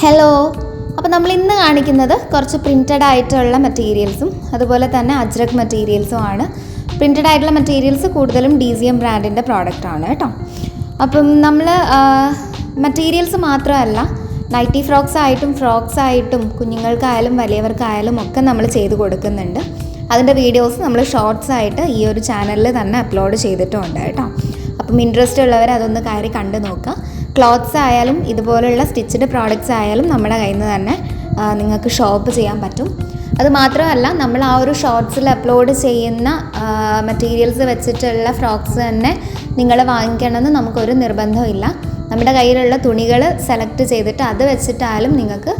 Hello, അപ്പോൾ നമ്മൾ ഇന്ന് കാണിക്കുന്നത് കുറച്ച് പ്രിൻറ്റഡ് ആയിട്ടുള്ള മെറ്റീരിയൽസും അതുപോലെ തന്നെ അജ്രക് മെറ്റീരിയൽസും ആണ്. പ്രിൻറ്റഡ് ആയിട്ടുള്ള മെറ്റീരിയൽസ് കൂടുതലും DCM ബ്രാൻഡിൻ്റെ പ്രോഡക്റ്റ് ആണ് കേട്ടോ. അപ്പം നമ്മൾ മെറ്റീരിയൽസ് മാത്രമല്ല, നൈറ്റി ഫ്രോക്സ് ആയിട്ടും കുഞ്ഞുങ്ങൾക്കായാലും വലിയവർക്കായാലും ഒക്കെ നമ്മൾ ചെയ്ത് കൊടുക്കുന്നുണ്ട്. അതിൻ്റെ വീഡിയോസ് നമ്മൾ ഷോർട്സ് ആയിട്ട് ഈ ഒരു ചാനലിൽ തന്നെ അപ്ലോഡ് ചെയ്തിട്ടുമുണ്ട് കേട്ടോ. അപ്പം ഇൻട്രസ്റ്റ് ഉള്ളവർ അതൊന്ന് കയറി കണ്ടു നോക്കുക. ക്ലോത്ത്സ് ആയാലും ഇതുപോലുള്ള സ്റ്റിച്ചഡ് പ്രോഡക്റ്റ്സ് ആയാലും നമ്മുടെ കയ്യിൽ നിന്ന് തന്നെ നിങ്ങൾക്ക് ഷോപ്പ് ചെയ്യാൻ പറ്റും. അത് മാത്രമല്ല, നമ്മൾ ആ ഒരു ഷോർട്സിൽ അപ്ലോഡ് ചെയ്യുന്ന മെറ്റീരിയൽസ് വെച്ചിട്ടുള്ള ഫ്രോക്സ് തന്നെ നിങ്ങൾ വാങ്ങിക്കണമെന്ന് നമുക്കൊരു നിർബന്ധമില്ല. നമ്മുടെ കയ്യിലുള്ള തുണികൾ സെലക്ട് ചെയ്തിട്ട് അത് വെച്ചിട്ടായാലും നിങ്ങൾക്ക്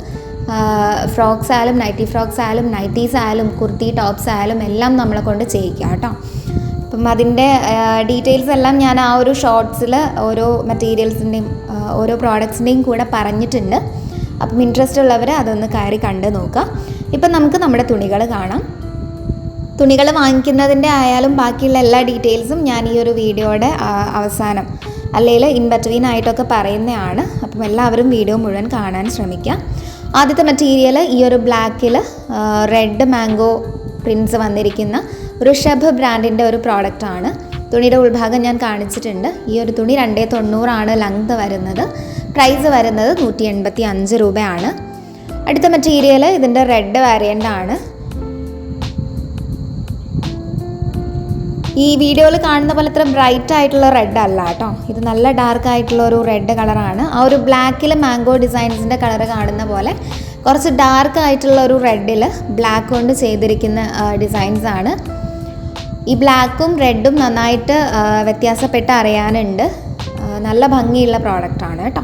ഫ്രോക്സ് ആയാലും നൈറ്റി ഫ്രോക്സ് ആയാലും നൈറ്റീസ് ആയാലും കുർത്തി ടോപ്സ് ആയാലും എല്ലാം നമ്മളെ കൊണ്ട് ചെയ്യിക്കാം കേട്ടോ. അപ്പം അതിൻ്റെ ഡീറ്റെയിൽസ് എല്ലാം ഞാൻ ആ ഒരു ഷോർട്സിൽ ഓരോ മെറ്റീരിയൽസിൻ്റെയും ഓരോ പ്രോഡക്ട്സിൻ്റെയും കൂടെ പറഞ്ഞിട്ടുണ്ട്. അപ്പം ഇൻട്രസ്റ്റ് ഉള്ളവർ അതൊന്ന് കയറി കണ്ട് നോക്കുക. ഇപ്പം നമുക്ക് നമ്മുടെ തുണികൾ കാണാം. തുണികൾ വാങ്ങിക്കുന്നതിൻ്റെ ആയാലും ബാക്കിയുള്ള എല്ലാ ഡീറ്റെയിൽസും ഞാൻ ഈ ഒരു വീഡിയോയുടെ അവസാനം അല്ലെങ്കിൽ ഇൻ ബിറ്റ്വീൻ ആയിട്ടൊക്കെ പറയുന്നതാണ്. അപ്പം എല്ലാവരും വീഡിയോ മുഴുവൻ കാണാൻ ശ്രമിക്കുക. ആദ്യത്തെ മെറ്റീരിയൽ ഈ ഒരു ബ്ലാക്കിൽ റെഡ് മാംഗോ പ്രിൻസ് വന്നിരിക്കുന്ന ഋഷഭ് ബ്രാൻഡിൻ്റെ ഒരു പ്രോഡക്റ്റാണ്. തുണിയുടെ ഉൾഭാഗം ഞാൻ കാണിച്ചിട്ടുണ്ട്. ഈ ഒരു തുണി 290 ലെങ്ത് വരുന്നത്. പ്രൈസ് വരുന്നത് 185 രൂപയാണ്. അടുത്ത മെറ്റീരിയൽ ഇതിൻ്റെ റെഡ് വേരിയൻ്റ് ആണ്. ഈ വീഡിയോയിൽ കാണുന്ന പോലെ ഇത്ര ബ്രൈറ്റ് ആയിട്ടുള്ള റെഡ് അല്ല കേട്ടോ. ഇത് നല്ല ഡാർക്ക് ആയിട്ടുള്ള ഒരു റെഡ് കളറാണ്. ആ ഒരു ബ്ലാക്കിൽ മാംഗോ ഡിസൈൻസിൻ്റെ കളർ കാണുന്ന പോലെ കുറച്ച് ഡാർക്ക് ആയിട്ടുള്ള ഒരു റെഡിൽ ബ്ലാക്ക് കൊണ്ട് ചെയ്തിരിക്കുന്ന ഡിസൈൻസ് ആണ്. ഈ ബ്ലാക്കും റെഡും നന്നായിട്ട് വ്യത്യാസപ്പെട്ട് അറിയാനുണ്ട്. നല്ല ഭംഗിയുള്ള പ്രോഡക്റ്റാണ് കേട്ടോ.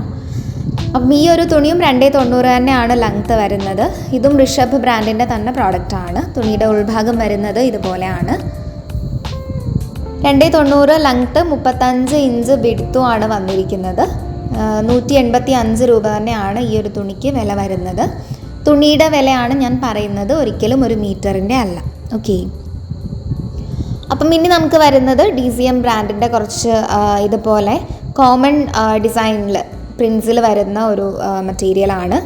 അപ്പം ഈ ഒരു തുണിയും 290 തന്നെയാണ് ലെങ്ത്ത് വരുന്നത്. ഇതും ഋഷഭ് ബ്രാൻഡിൻ്റെ തന്നെ പ്രോഡക്റ്റാണ്. തുണിയുടെ ഉൾഭാഗം വരുന്നത് ഇതുപോലെയാണ്. 290 ലെങ്ത്ത്, 35 ഇഞ്ച് വിഡ്ത്തും ആണ് വന്നിരിക്കുന്നത്. 185 രൂപ തന്നെയാണ് ഈ ഒരു തുണിക്ക് വില വരുന്നത്. തുണിയുടെ വിലയാണ് ഞാൻ പറയുന്നത്, ഒരിക്കലും ഒരു മീറ്ററിൻ്റെ അല്ല. ഓക്കെ, അപ്പം ഇനി നമുക്ക് വരുന്നത് DCM ബ്രാൻഡിൻ്റെ കുറച്ച് ഇതുപോലെ കോമൺ ഡിസൈനിൽ പ്രിൻസിൽ വരുന്ന ഒരു മെറ്റീരിയലാണ്.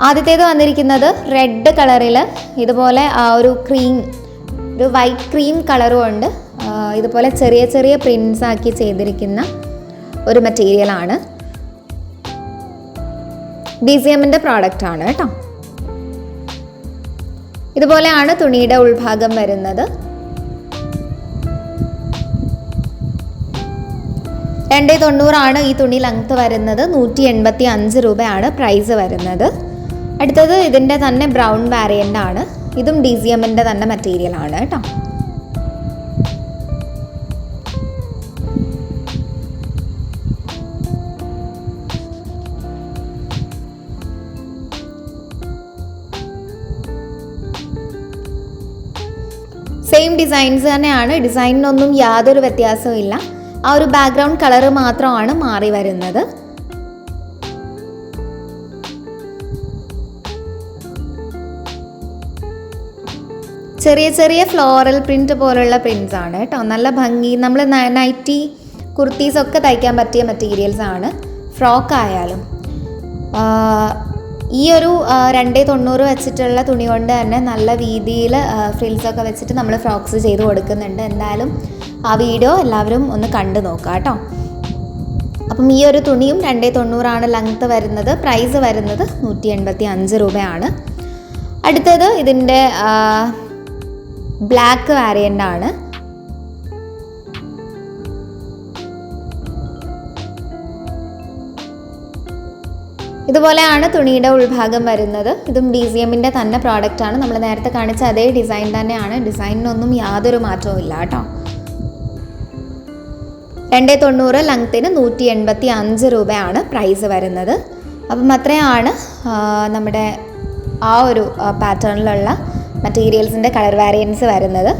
ആദ്യത്തേത് വന്നിരിക്കുന്നത് റെഡ് കളറിൽ ഇതുപോലെ ഒരു വൈറ്റ് ക്രീം കളറും ഉണ്ട്. ഇതുപോലെ ചെറിയ ചെറിയ പ്രിൻസ് ആക്കി ചെയ്തിരിക്കുന്ന ഒരു മെറ്റീരിയലാണ്. DCMൻ്റെ പ്രോഡക്റ്റ് ആണ് കേട്ടോ. ഇതുപോലെയാണ് തുണിയുടെ ഉൾഭാഗം വരുന്നത്. 290 ഈ തുണി ലെങ്ത്ത് വരുന്നത്. 185 രൂപയാണ് പ്രൈസ് വരുന്നത്. അടുത്തത് ഇതിൻ്റെ തന്നെ ബ്രൗൺ വേരിയൻ്റ് ആണ്. ഇതും DCMൻ്റെ തന്നെ മെറ്റീരിയൽ ആണ് കേട്ടോ. സെയിം ഡിസൈൻസ് തന്നെയാണ്. ഡിസൈനിനൊന്നും യാതൊരു വ്യത്യാസവും ഇല്ല. ആ ഒരു ബാക്ക്ഗ്രൗണ്ട് കളറ് മാത്രമാണ് മാറി വരുന്നത്. ചെറിയ ചെറിയ ഫ്ലോറൽ പ്രിൻറ്റ് പോലുള്ള പ്രിൻറ്റ്സ് ആണ് കേട്ടോ. നല്ല ഭംഗി. നമ്മൾ നൈറ്റി കുർത്തീസൊക്കെ തയ്ക്കാൻ പറ്റിയ മെറ്റീരിയൽസ് ആണ്. ഫ്രോക്ക് ആയാലും ഈ ഒരു 290 വെച്ചിട്ടുള്ള തുണി കൊണ്ട് തന്നെ നല്ല രീതിയിൽ ഫ്രിൽസൊക്കെ വെച്ചിട്ട് നമ്മൾ ഫ്രോക്സ് ചെയ്ത് കൊടുക്കുന്നുണ്ട്. എന്തായാലും ആ വീഡിയോ എല്ലാവരും ഒന്ന് കണ്ടു നോക്കുക കേട്ടോ. അപ്പം ഈ ഒരു തുണിയും 290 ലെങ്ത്ത് വരുന്നത്. പ്രൈസ് വരുന്നത് 185 രൂപയാണ്. അടുത്തത് ഇതിൻ്റെ ബ്ലാക്ക് വേരിയൻ്റ് ആണ്. ഇതുപോലെയാണ് തുണിയുടെ ഉൾഭാഗം വരുന്നത്. ഇതും DCMൻ്റെ തന്നെ പ്രോഡക്റ്റാണ്. നമ്മൾ നേരത്തെ കാണിച്ച അതേ ഡിസൈൻ തന്നെയാണ്. ഡിസൈനിനൊന്നും യാതൊരു മാറ്റവും ഇല്ല കേട്ടോ. 290 ലെങ്ത്തിന് 185 രൂപയാണ് പ്രൈസ് വരുന്നത്. അപ്പം അത്രയാണ് നമ്മുടെ ആ ഒരു പാറ്റേണിലുള്ള മെറ്റീരിയൽസിൻ്റെ കളർ വേരിയൻസ് വരുന്നത്.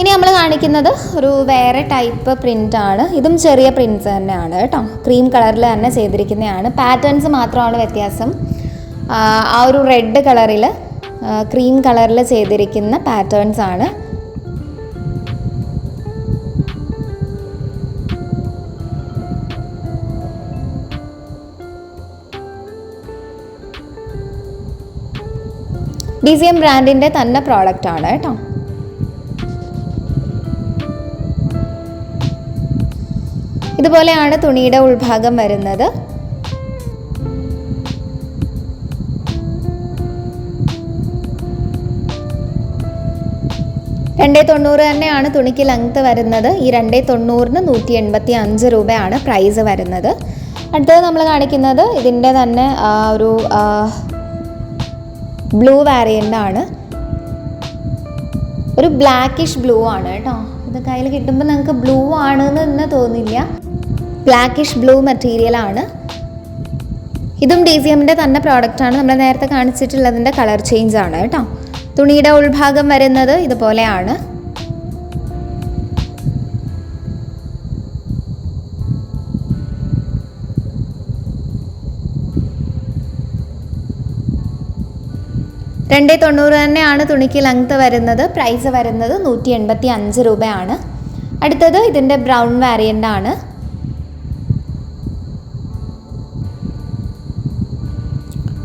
ഇനി നമ്മൾ കാണിക്കുന്നത് ഒരു വേറെ ടൈപ്പ് പ്രിൻ്റാണ്. ഇതും ചെറിയ പ്രിൻറ്റ്സ് തന്നെയാണ് കേട്ടോ. ക്രീം കളറിൽ തന്നെ ചെയ്തിരിക്കുന്നതാണ്. പാറ്റേൺസ് മാത്രമാണ് വ്യത്യാസം. ആ ഒരു റെഡ് കളറിൽ ക്രീം കളറിൽ ചെയ്തിരിക്കുന്ന പാറ്റേൺസ് ആണ്. DCM ബ്രാൻഡിൻ്റെ തന്നെ പ്രോഡക്റ്റാണ് കേട്ടോ. ഇതുപോലെയാണ് തുണിയുടെ ഉൾഭാഗം വരുന്നത്. $290 തന്നെയാണ് തുണിക്ക് ലെങ്ത്ത് വരുന്നത്. ഈ $290 185 രൂപയാണ് പ്രൈസ് വരുന്നത്. അടുത്തത് നമ്മൾ കാണിക്കുന്നത് ഇതിൻ്റെ തന്നെ ഒരു ബ്ലൂ വേരിയൻ്റ് ആണ്. ഒരു ബ്ലാക്കിഷ് ബ്ലൂ ആണ് കേട്ടോ. ഇത് കയ്യിൽ കിട്ടുമ്പോൾ നിങ്ങൾക്ക് ബ്ലൂ ആണെന്ന് തന്നെ തോന്നില്ല. ബ്ലാക്കിഷ് ബ്ലൂ മെറ്റീരിയലാണ്. ഇതും DCMൻ്റെ തന്നെ പ്രോഡക്റ്റാണ്. നമ്മൾ നേരത്തെ കാണിച്ചിട്ടുള്ളതിൻ്റെ കളർ ചേഞ്ച് ആണ് കേട്ടോ. തുണിയുടെ ഉൾഭാഗം വരുന്നത് ഇതുപോലെയാണ്. $290 തന്നെയാണ് തുണിക്ക് ലെങ്ത്ത് വരുന്നത്. പ്രൈസ് വരുന്നത് 185 രൂപയാണ്. അടുത്തത് ഇതിൻ്റെ ബ്രൗൺ വേരിയൻ്റ് ആണ്.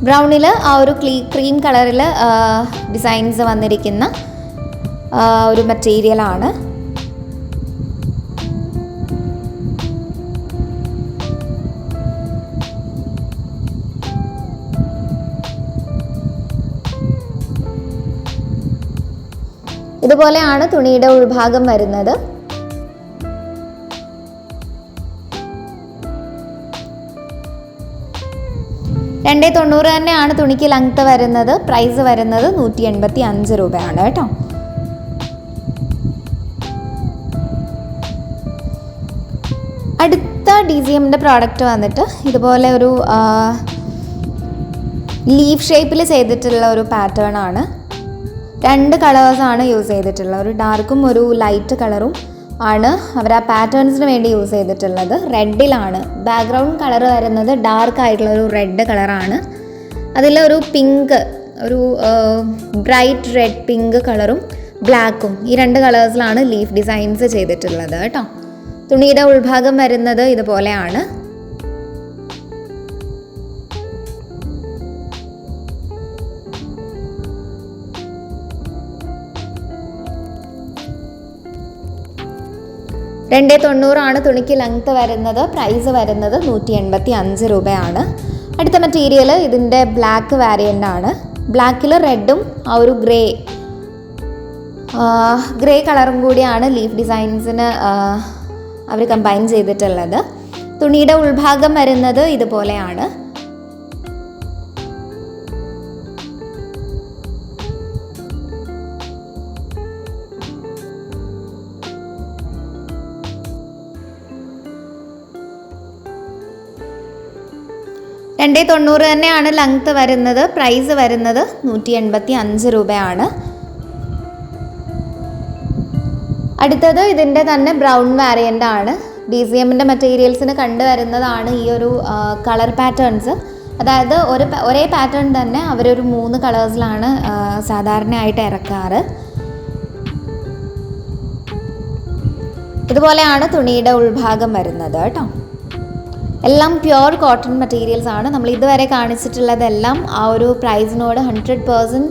ബ്രൗണിൽ ആ ഒരു ക്രീം കളറിൽ ഡിസൈൻസ് വന്നിരിക്കുന്ന ഒരു മെറ്റീരിയലാണ്. ഇതുപോലെയാണ് തുണിയുടെ ഉൾഭാഗം വരുന്നത്. $290 തന്നെയാണ് തുണിക്ക് ലെങ്ത്ത് വരുന്നത്. പ്രൈസ് വരുന്നത് 185 രൂപയാണ് കേട്ടോ. അടുത്ത DCMൻ്റെ പ്രോഡക്റ്റ് വന്നിട്ട് ഇതുപോലെ ഒരു ലീഫ് ഷേപ്പിൽ ചെയ്തിട്ടുള്ള ഒരു പാറ്റേൺ ആണ്. 2 കളേഴ്സാണ് യൂസ് ചെയ്തിട്ടുള്ളത്. ഒരു ഡാർക്കും ഒരു ലൈറ്റ് കളറും ആണ് അവർ ആ പാറ്റേൺസിന് വേണ്ടി യൂസ് ചെയ്തിട്ടുള്ളത്. റെഡിലാണ് ബാക്ക്ഗ്രൗണ്ട് കളർ വരുന്നത്. ഡാർക്ക് ആയിട്ടുള്ള ഒരു റെഡ് കളറാണ്. അതിലൊരു പിങ്ക്, ഒരു ബ്രൈറ്റ് റെഡ് പിങ്ക് കളറും ബ്ലാക്കും, ഈ 2 കളേഴ്സിലാണ് ലീഫ് ഡിസൈൻസ് ചെയ്തിട്ടുള്ളത് കേട്ടോ. തുണിയുടെ ഉൾഭാഗം വരുന്നത് ഇതുപോലെയാണ്. $290 തുണിക്ക് ലെങ്ത്ത് വരുന്നത്. പ്രൈസ് വരുന്നത് 185 രൂപയാണ്. അടുത്ത മെറ്റീരിയൽ ഇതിൻ്റെ ബ്ലാക്ക് വേരിയൻ്റ് ആണ്. ബ്ലാക്കിൽ റെഡും ആ ഒരു ഗ്രേ കളറും കൂടിയാണ് ലീഫ് ഡിസൈൻസിന് അവർ കമ്പൈൻ ചെയ്തിട്ടുള്ളത്. തുണിയുടെ ഉൾഭാഗം വരുന്നത് ഇതുപോലെയാണ്. $290 തന്നെയാണ് ലെങ്ത്ത് വരുന്നത്. പ്രൈസ് വരുന്നത് 185 രൂപയാണ്. അടുത്തത് ഇതിൻ്റെ തന്നെ ബ്രൗൺ വേരിയൻ്റ് ആണ്. DCMൻ്റെ മെറ്റീരിയൽസിന് കണ്ടുവരുന്നതാണ് ഈ ഒരു കളർ പാറ്റേൺസ്. അതായത് ഒരേ പാറ്റേൺ തന്നെ അവരൊരു 3 കളേഴ്സിലാണ് സാധാരണയായിട്ട് ഇറക്കാറ്. ഇതുപോലെയാണ് തുണിയുടെ ഉൾഭാഗം വരുന്നത് കേട്ടോ. എല്ലാം പ്യുവർ കോട്ടൺ മെറ്റീരിയൽസ് ആണ്. നമ്മൾ ഇതുവരെ കാണിച്ചിട്ടുള്ളതെല്ലാം ആ ഒരു പ്രൈസിനോട് 100%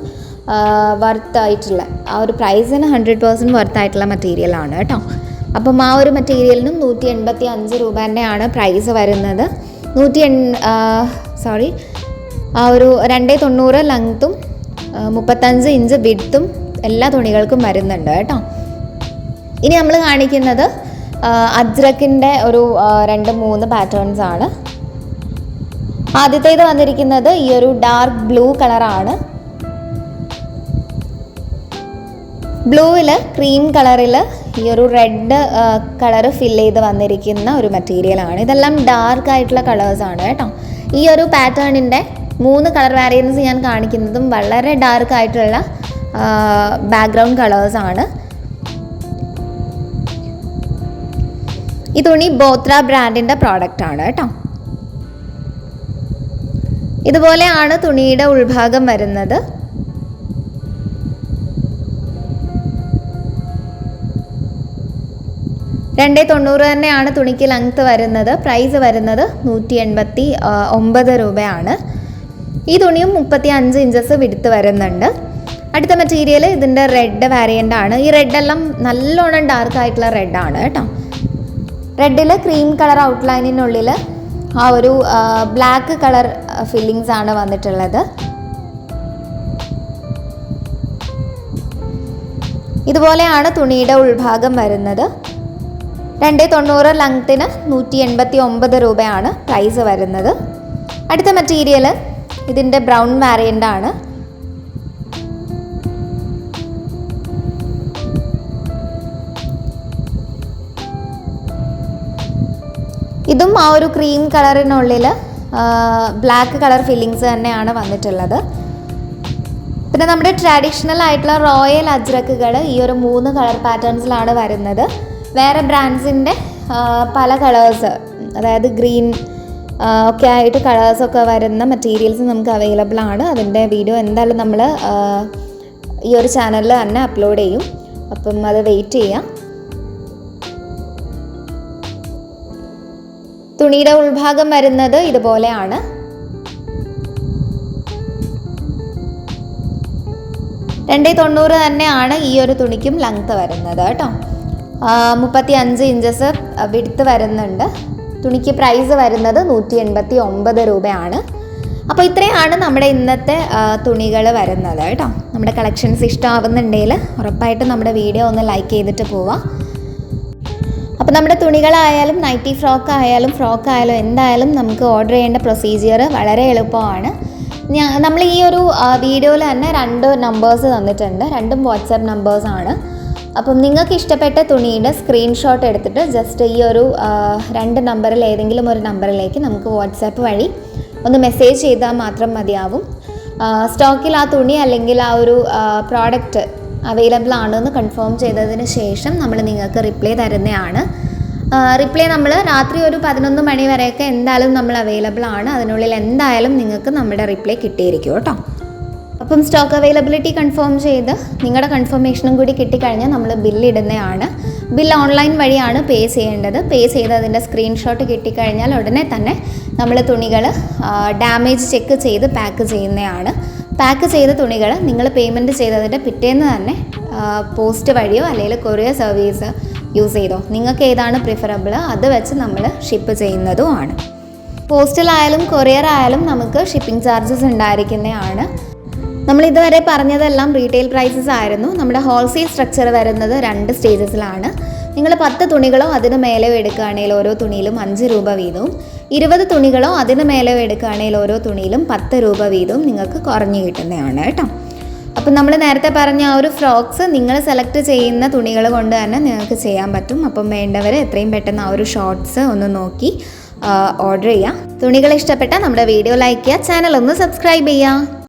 വർത്ത് ആയിട്ടുള്ള, ആ ഒരു പ്രൈസിന് 100% വർത്ത് ആയിട്ടുള്ള മെറ്റീരിയലാണ് കേട്ടോ. അപ്പം ആ ഒരു മെറ്റീരിയലിനും 185 രൂപ തന്നെയാണ് പ്രൈസ് വരുന്നത്. ആ ഒരു 290 ലെങ്ത്തും 35 ഇഞ്ച് വിഡ്ത്തും എല്ലാ തുണികൾക്കും വരുന്നുണ്ട് കേട്ടോ. ഇനി നമ്മൾ കാണിക്കുന്നത് അജ്രക്കിൻ്റെ ഒരു 2-3 പാറ്റേൺസ് ആണ്. ആദ്യത്തേത് വന്നിരിക്കുന്നത് ഈ ഒരു ഡാർക്ക് ബ്ലൂ കളറാണ്. ബ്ലൂവിൽ ക്രീം കളറിൽ ഈ ഒരു റെഡ് കളർ ഫിൽ ചെയ്ത് വന്നിരിക്കുന്ന ഒരു മെറ്റീരിയലാണ്. ഇതെല്ലാം ഡാർക്ക് ആയിട്ടുള്ള കളേഴ്സാണ് കേട്ടോ. ഈ ഒരു പാറ്റേണിൻ്റെ 3 കളർ വേരിയൻസ് ഞാൻ കാണിക്കുന്നതും വളരെ ഡാർക്ക് ആയിട്ടുള്ള ബാക്ക്ഗ്രൗണ്ട് കളേഴ്സാണ്. ഈ തുണി ബോത്ര ബ്രാൻഡിൻ്റെ പ്രോഡക്റ്റാണ് കേട്ടോ. ഇതുപോലെയാണ് തുണിയുടെ ഉൾഭാഗം വരുന്നത്. $290 തന്നെയാണ് തുണിക്ക് ലെങ്ത്ത് വരുന്നത്. പ്രൈസ് വരുന്നത് 189 രൂപയാണ്. ഈ തുണിയും 35 ഇഞ്ചസ് വിഡ്ത്ത് വരുന്നുണ്ട്. അടുത്ത മെറ്റീരിയൽ ഇതിൻ്റെ റെഡ് വാരിയൻ്റ് ആണ്. ഈ റെഡെല്ലാം നല്ലോണം ഡാർക്ക് ആയിട്ടുള്ള റെഡാണ് കേട്ടോ. റെഡിൽ ക്രീം കളർ ഔട്ട്ലൈനിനുള്ളിൽ ആ ഒരു ബ്ലാക്ക് കളർ ഫില്ലിങ്സ് ആണ് വന്നിട്ടുള്ളത്. ഇതുപോലെയാണ് തുണിയുടെ ഉൾഭാഗം വരുന്നത്. 290 ലെങ്ത്തിന് 189 രൂപയാണ് പ്രൈസ് വരുന്നത്. അടുത്ത മെറ്റീരിയൽ ഇതിൻ്റെ ബ്രൗൺ വാരിയൻ്റ് ആണ്. ഇതും ആ ഒരു ക്രീം കളറിനുള്ളിൽ ബ്ലാക്ക് കളർ ഫില്ലിങ്സ് തന്നെയാണ് വന്നിട്ടുള്ളത്. പിന്നെ നമ്മുടെ ട്രഡീഷണൽ ആയിട്ടുള്ള റോയൽ അജ്രക്കുകൾ ഈ ഒരു 3 കളർ പാറ്റേൺസിലാണ് വരുന്നത്. വേറെ ബ്രാൻഡ്സിൻ്റെ പല കളേഴ്സ്, അതായത് ഗ്രീൻ ഒക്കെ ആയിട്ട് കളേഴ്സൊക്കെ വരുന്ന മെറ്റീരിയൽസ് നമുക്ക് അവൈലബിൾ ആണ്. അതിൻ്റെ വീഡിയോ എന്തായാലും നമ്മൾ ഈ ഒരു ചാനലിൽ തന്നെ അപ്ലോഡ് ചെയ്യും. അപ്പം അത് വെയിറ്റ് ചെയ്യാം. തുണിയുടെ ഉൾഭാഗം വരുന്നത് ഇതുപോലെയാണ്. $290 തന്നെയാണ് ഈ ഒരു തുണിക്കും ലെങ്ത്ത് വരുന്നത് കേട്ടോ. 35 ഇഞ്ചസ് വിഡ്ത്ത് വരുന്നുണ്ട്. തുണിക്ക് പ്രൈസ് വരുന്നത് 189 രൂപയാണ്. അപ്പോൾ ഇത്രയാണ് നമ്മുടെ ഇന്നത്തെ തുണികൾ വരുന്നത് കേട്ടോ. നമ്മുടെ കളക്ഷൻസ് ഇഷ്ടമാവുന്നുണ്ടെങ്കിൽ ഉറപ്പായിട്ടും നമ്മുടെ വീഡിയോ ഒന്ന് ലൈക്ക് ചെയ്തിട്ട് പോവാം. അപ്പോൾ നമ്മുടെ തുണികളായാലും നൈറ്റി ഫ്രോക്ക് ആയാലും എന്തായാലും നമുക്ക് ഓർഡർ ചെയ്യേണ്ട പ്രൊസീജിയർ വളരെ എളുപ്പമാണ്. നമ്മൾ ഈ ഒരു വീഡിയോയിൽ തന്നെ 2 നമ്പേഴ്സ് തന്നിട്ടുണ്ട്. 2ഉം വാട്സാപ്പ് നമ്പേഴ്സാണ്. അപ്പം നിങ്ങൾക്ക് ഇഷ്ടപ്പെട്ട തുണിയുടെ സ്ക്രീൻഷോട്ട് എടുത്തിട്ട് ജസ്റ്റ് ഈ ഒരു 2 നമ്പറിൽ ഏതെങ്കിലും ഒരു നമ്പറിലേക്ക് നമുക്ക് വാട്സാപ്പ് വഴി ഒന്ന് മെസ്സേജ് ചെയ്താൽ മാത്രം മതിയാവും. സ്റ്റോക്കിൽ ആ തുണി അല്ലെങ്കിൽ ആ ഒരു പ്രോഡക്റ്റ് അവൈലബിൾ ആണെന്ന് കൺഫേം ചെയ്തതിന് ശേഷം നമ്മൾ നിങ്ങൾക്ക് റിപ്ലൈ തരുന്നതാണ്. റിപ്ലൈ നമ്മൾ രാത്രി ഒരു 11 മണി വരെയൊക്കെ എന്തായാലും നമ്മൾ അവൈലബിൾ ആണ്. അതിനുള്ളിൽ എന്തായാലും നിങ്ങൾക്ക് നമ്മുടെ റിപ്ലൈ കിട്ടിയിരിക്കും കേട്ടോ. അപ്പം സ്റ്റോക്ക് അവൈലബിലിറ്റി കൺഫേം ചെയ്ത് നിങ്ങളുടെ കൺഫർമേഷനും കൂടി കിട്ടിക്കഴിഞ്ഞാൽ നമ്മൾ ബില്ലിടുന്നതാണ്. ബില്ല് ഓൺലൈൻ വഴിയാണ് പേ ചെയ്യേണ്ടത്. പേ ചെയ്തതിൻ്റെ സ്ക്രീൻഷോട്ട് കിട്ടിക്കഴിഞ്ഞാൽ ഉടനെ തന്നെ നമ്മൾ തുണികൾ ഡാമേജ് ചെക്ക് ചെയ്ത് പാക്ക് ചെയ്യുന്നതാണ്. പാക്ക് ചെയ്ത തുണികൾ നിങ്ങൾ പേയ്മെൻറ്റ് ചെയ്തതിൻ്റെ പിറ്റേന്ന് തന്നെ പോസ്റ്റ് വഴിയോ അല്ലെങ്കിൽ കൊറിയർ സർവീസ് യൂസ് ചെയ്തോ, നിങ്ങൾക്ക് ഏതാണ് പ്രിഫറബിൾ അത് വെച്ച് നമ്മൾ ഷിപ്പ് ചെയ്യുന്നതുമാണ്. പോസ്റ്റലായാലും കൊറിയർ ആയാലും നമുക്ക് ഷിപ്പിംഗ് ചാർജസ് ഉണ്ടായിരിക്കുന്നതാണ്. നമ്മൾ ഇതുവരെ പറഞ്ഞതെല്ലാം റീറ്റെയിൽ പ്രൈസസ് ആയിരുന്നു. നമ്മുടെ ഹോൾസെയിൽ സ്ട്രക്ചർ വരുന്നത് 2 സ്റ്റേജസിലാണ്. നിങ്ങൾ 10 തുണികളോ അതിന് മേലെയോ എടുക്കുകയാണെങ്കിൽ ഓരോ തുണിയിലും 5 രൂപ വീതവും, 20 തുണികളോ അതിന് മേലെയോ എടുക്കുകയാണെങ്കിൽ ഓരോ തുണിയിലും 10 രൂപ വീതവും നിങ്ങൾക്ക് കുറഞ്ഞു കിട്ടുന്നതാണ് കേട്ടോ. അപ്പം നമ്മൾ നേരത്തെ പറഞ്ഞ ആ ഒരു ഫ്രോക്സ് നിങ്ങൾ സെലക്ട് ചെയ്യുന്ന തുണികൾ കൊണ്ട് തന്നെ നിങ്ങൾക്ക് ചെയ്യാൻ പറ്റും. അപ്പം വേണ്ടവർ എത്രയും പെട്ടെന്ന് ആ ഒരു ഷോർട്ട്സ് ഒന്ന് നോക്കി ഓർഡർ ചെയ്യാം. തുണികൾ ഇഷ്ടപ്പെട്ടാൽ നമ്മുടെ വീഡിയോ ലൈക്ക് ചെയ്യുക, ചാനൽ ഒന്ന് സബ്സ്ക്രൈബ് ചെയ്യുക.